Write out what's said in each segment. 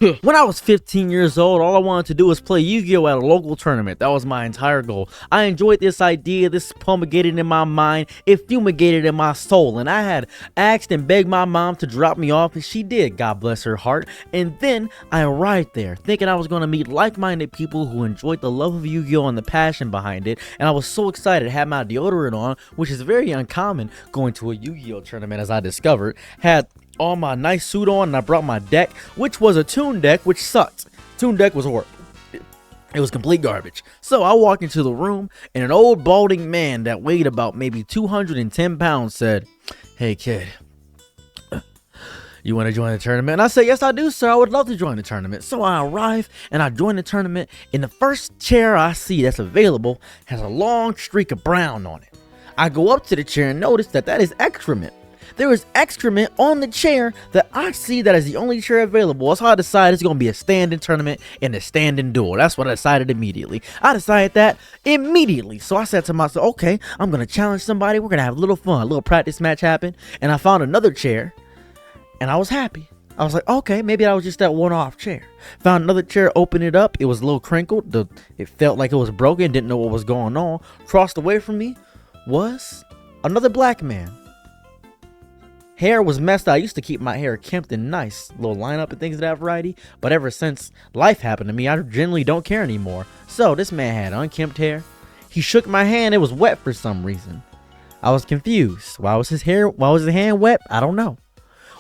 When I was 15 years old, all I wanted to do was play Yu-Gi-Oh! At a local tournament. That was my entire goal. I enjoyed this idea, this promulgated in my mind, it fumigated in my soul, and I had asked and begged my mom to drop me off, and she did, God bless her heart. And then I arrived there, thinking I was going to meet like-minded people who enjoyed the love of Yu-Gi-Oh! And the passion behind it, and I was so excited to have my deodorant on, which is very uncommon going to a Yu-Gi-Oh! Tournament, as I discovered. Had all my nice suit on, and I brought my deck, which was a Toon deck, which sucked. Toon deck was horrible. It was complete garbage. So I walked into the room, and an old balding man that weighed about maybe 210 pounds said, "Hey kid, you want to join the tournament?" And I said, "Yes I do, sir, I would love to join the tournament." So I arrive, and I join the tournament, and the first chair I see that's available has a long streak of brown on it. I go up to the chair and notice that is excrement. There is excrement on the chair that I see that is the only chair available. So I decided it's going to be a stand-in tournament and a stand-in duel. That's what I decided immediately. I decided that immediately. So I said to myself, okay, I'm going to challenge somebody. We're going to have a little fun. A little practice match happened. And I found another chair. And I was happy. I was like, okay, maybe that was just that one-off chair. Found another chair, opened it up. It was a little crinkled. It felt like it was broken. Didn't know what was going on. Crossed away from me was another black man. Hair was messed up. I used to keep my hair kempt and nice, little lineup and things of that variety. But ever since life happened to me, I generally don't care anymore. So this man had unkempt hair. He shook my hand. It was wet for some reason. I was confused. Why was his hand wet? I don't know.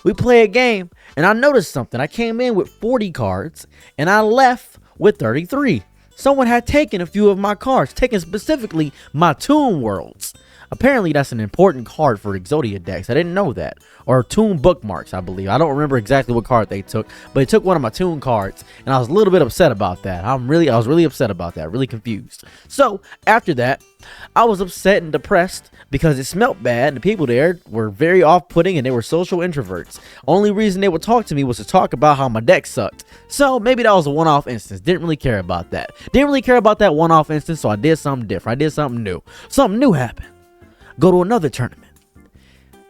We play a game, and I noticed something. I came in with 40 cards, and I left with 33. Someone had taken a few of my cards, taken specifically my Toon Worlds. Apparently, that's an important card for Exodia decks. I didn't know that. Or Toon Bookmarks, I believe. I don't remember exactly what card they took, but they took one of my Toon cards, and I was a little bit upset about that. I was really upset about that, really confused. So, after that, I was upset and depressed because it smelled bad, and the people there were very off-putting, and they were social introverts. Only reason they would talk to me was to talk about how my deck sucked. So, maybe that was a one-off instance. Didn't really care about that. Didn't really care about that one-off instance, so I did something different. I did something new. Something new happened. Go to another tournament.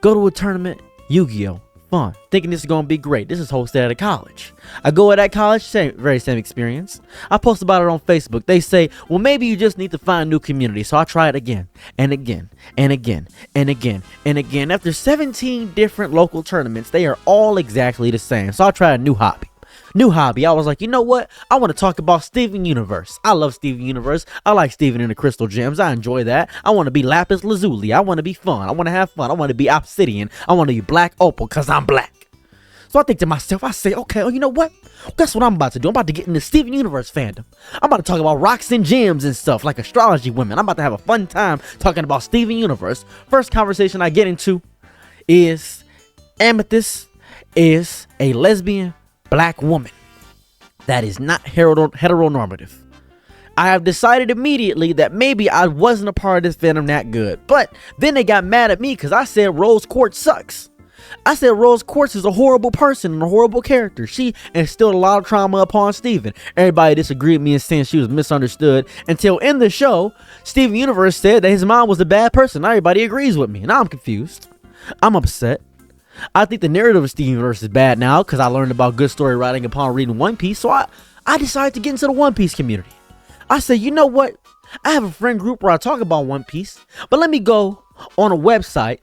Go to a tournament, Yu-Gi-Oh! Fun. Thinking this is going to be great. This is hosted at a college. I go at that college, very same experience. I post about it on Facebook. They say, well, maybe you just need to find a new community. So I try it again and again and again and again and again. After 17 different local tournaments, they are all exactly the same. So I try a new hobby. I was like, you know what? I want to talk about Steven Universe. I love Steven Universe. I like Steven and the Crystal Gems. I enjoy that. I want to be Lapis Lazuli. I want to be fun. I want to have fun. I want to be Obsidian. I want to be Black Opal because I'm black. So I think to myself, I say, okay, you know what? Guess what I'm about to do? I'm about to get into Steven Universe fandom. I'm about to talk about rocks and gems and stuff like astrology women. I'm about to have a fun time talking about Steven Universe. First conversation I get into is Amethyst is a lesbian black woman that is not heteronormative. I have decided immediately that maybe I wasn't a part of this fandom that good. But then they got mad at me because I said Rose Quartz sucks. I said Rose Quartz is a horrible person and a horrible character. She instilled a lot of trauma upon Steven. Everybody disagreed with me and saying she was misunderstood until in the show, Steven Universe said that his mom was a bad person. Now everybody agrees with me. Now I'm confused. I'm upset. I think the narrative of Steven Universe is bad now because I learned about good story writing upon reading One Piece. So I decided to get into the One Piece community. I said, you know what? I have a friend group where I talk about One Piece, but let me go on a website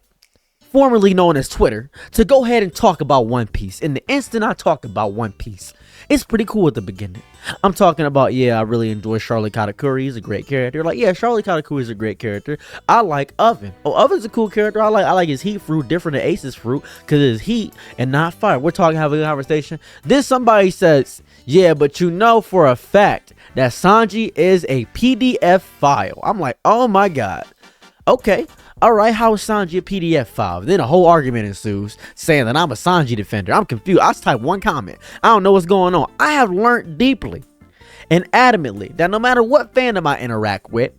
formerly known as Twitter to go ahead and talk about One Piece. And the instant I talk about One Piece, it's pretty cool at the beginning. I'm talking about, yeah, I really enjoy Charlie Katakuri. He's a great character. Like, yeah, Charlie Katakuri is a great character. I like Oven. Oh, Oven's a cool character. I like his heat fruit, different than Ace's fruit, because it's heat and not fire. We're having a conversation. Then somebody says, yeah, but you know for a fact that Sanji is a PDF file. I'm like, oh my God. Okay. All right, how is Sanji a PDF file? Then a whole argument ensues saying that I'm a Sanji defender. I'm confused. I just typed one comment. I don't know what's going on. I have learned deeply and adamantly that no matter what fandom I interact with,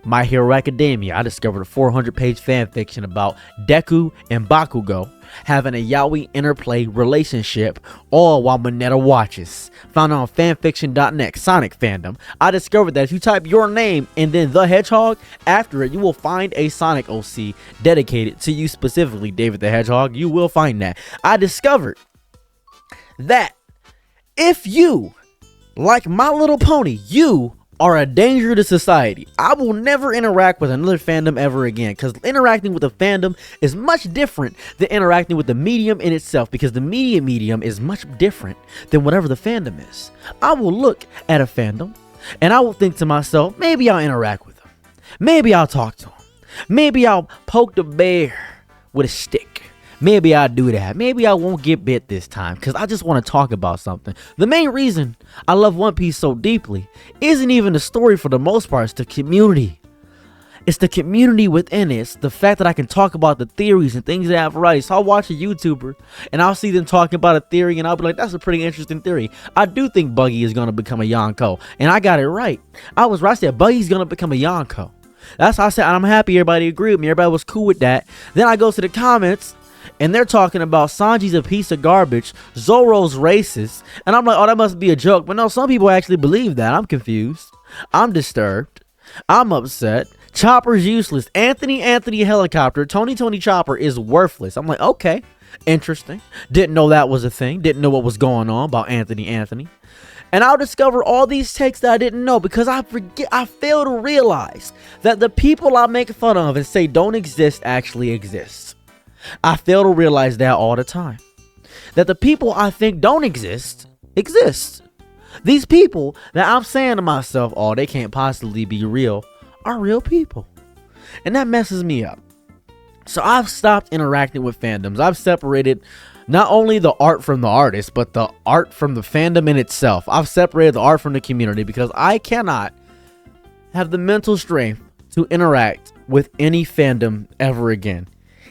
My Hero Academia, I discovered a 400-page fan fiction about Deku and Bakugo having a yaoi interplay relationship, all while Mineta watches. Found on fanfiction.net, Sonic fandom. I discovered that if you type your name and then the Hedgehog, after it, you will find a Sonic OC dedicated to you specifically, David the Hedgehog. You will find that. I discovered that If you, like My Little Pony, you are a danger to society, I will never interact with another fandom ever again, because interacting with a fandom is much different than interacting with the medium in itself, because the medium is much different than whatever the fandom is. I will look at a fandom and I will think to myself, maybe I'll interact with them, maybe I'll talk to them, maybe I'll poke the bear with a stick. Maybe I'll do that. Maybe I won't get bit this time because I just want to talk about something. The main reason I love One Piece so deeply isn't even the story for the most part. It's the community. It's the community within it. It's the fact that I can talk about the theories and things that have variety. So I'll watch a YouTuber and I'll see them talking about a theory and I'll be like, that's a pretty interesting theory. I do think Buggy is going to become a Yonko. And I got it right. I was right. I said Buggy's going to become a Yonko. That's how I said. I'm happy everybody agreed with me. Everybody was cool with that. Then I go to the comments and they're talking about Sanji's a piece of garbage, Zoro's racist, and I'm like, oh, that must be a joke. But no, some people actually believe that. I'm confused. I'm disturbed. I'm upset. Chopper's useless. Anthony Helicopter, Tony Chopper is worthless. I'm like, okay, interesting. Didn't know that was a thing. Didn't know what was going on about Anthony. And I'll discover all these takes that I didn't know because I fail to realize that the people I make fun of and say don't exist actually exist. I fail to realize that all the time. That the people I think don't exist. These people that I'm saying to myself, oh, they can't possibly be real, are real people. And that messes me up. So I've stopped interacting with fandoms. I've separated not only the art from the artist, but the art from the fandom in itself. I've separated the art from the community because I cannot have the mental strength to interact with any fandom ever again.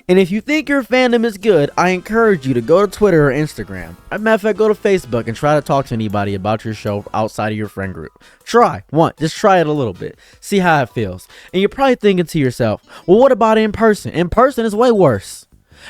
And if you think your fandom is good, I encourage you to go to Twitter or Instagram. As a matter of fact, go to Facebook and try to talk to anybody about your show outside of your friend group. Just try it a little bit. See how it feels. And you're probably thinking to yourself, well, what about in person? In person is way worse.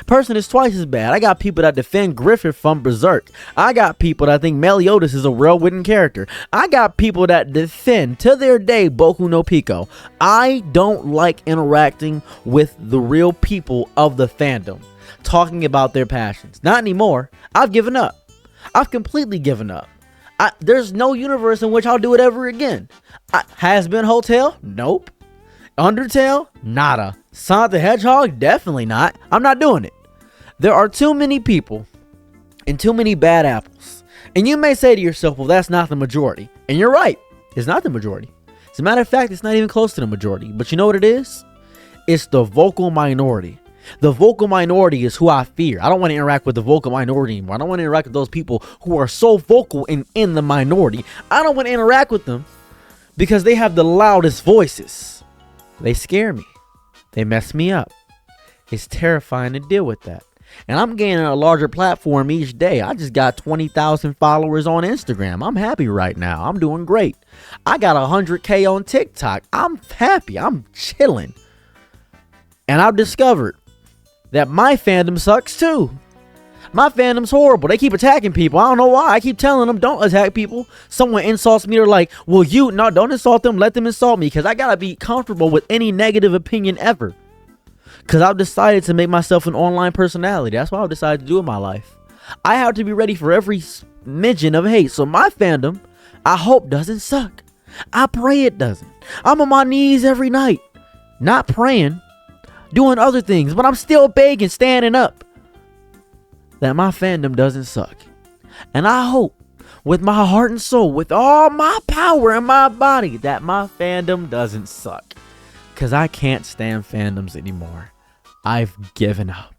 Person is twice as bad. I got people that defend Griffith from Berserk. I got people that think Meliodas is a well-written character. I got people that defend to their day Boku no Pico. I don't like interacting with the real people of the fandom, talking about their passions. Not anymore. I've given up. I've completely given up. There's no universe in which I'll do it ever again. Has Been Hotel? Nope. Undertale? Nada. Sonic the Hedgehog? Definitely not. I'm not doing it. There are too many people and too many bad apples. And you may say to yourself, well, that's not the majority. And you're right. It's not the majority. As a matter of fact, it's not even close to the majority. But you know what it is? It's the vocal minority. The vocal minority is who I fear. I don't want to interact with the vocal minority anymore. I don't want to interact with those people who are so vocal and in the minority. I don't want to interact with them because they have the loudest voices. They scare me. They mess me up. It's terrifying to deal with that. And I'm gaining a larger platform each day. I just got 20,000 followers on Instagram. I'm happy right now. I'm doing great. I got 100K on TikTok. I'm happy. I'm chilling. And I've discovered that my fandom sucks too. My fandom's horrible. They keep attacking people. I don't know why. I keep telling them, don't attack people. Someone insults me. They're like, well, no, don't insult them. Let them insult me. Because I got to be comfortable with any negative opinion ever. Because I've decided to make myself an online personality. That's what I've decided to do in my life. I have to be ready for every smidgen of hate. So my fandom, I hope, doesn't suck. I pray it doesn't. I'm on my knees every night. Not praying. Doing other things. But I'm still begging, standing up. That my fandom doesn't suck. And I hope with my heart and soul, with all my power in my body, that my fandom doesn't suck. Because I can't stand fandoms anymore. I've given up.